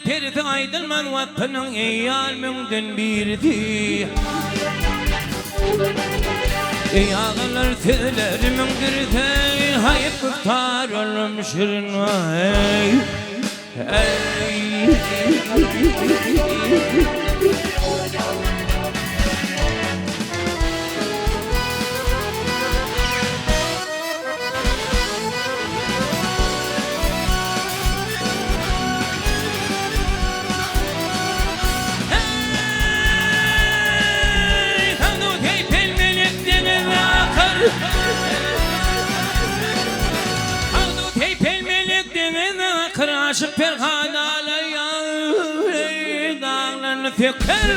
terfi aydılman vatanın eyyal münden birdi. Ey ağalar telerimin dirdi, hayıp kıftar olum şirin vay. Aşık perhanalı dağlarını fikir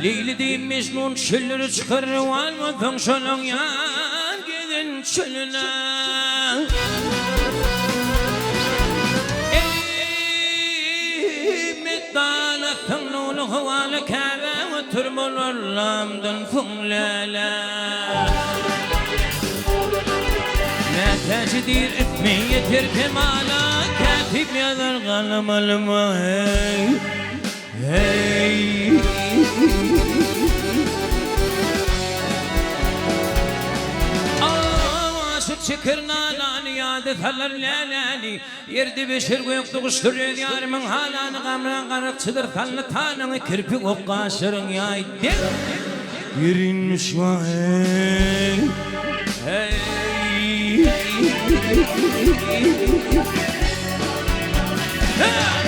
Leyli deyim Mecnun çölleri çıkar Valmadın şolun yan gidin çölüne Ey meddanatın nulu havalı kâbe Ve türbulur lamdın funlele Ne tecidir etme yeter kemala Katip yazar kalem alma hey hey Aşık çıkır nanani yadet haller lalani Yerde beşir koyuktu kuşturuyor yarımın halanı Kamran karıkçıdır tallı tanını Kirpik ok kaşırın yaydı Yerinmiş va hey hey Hey!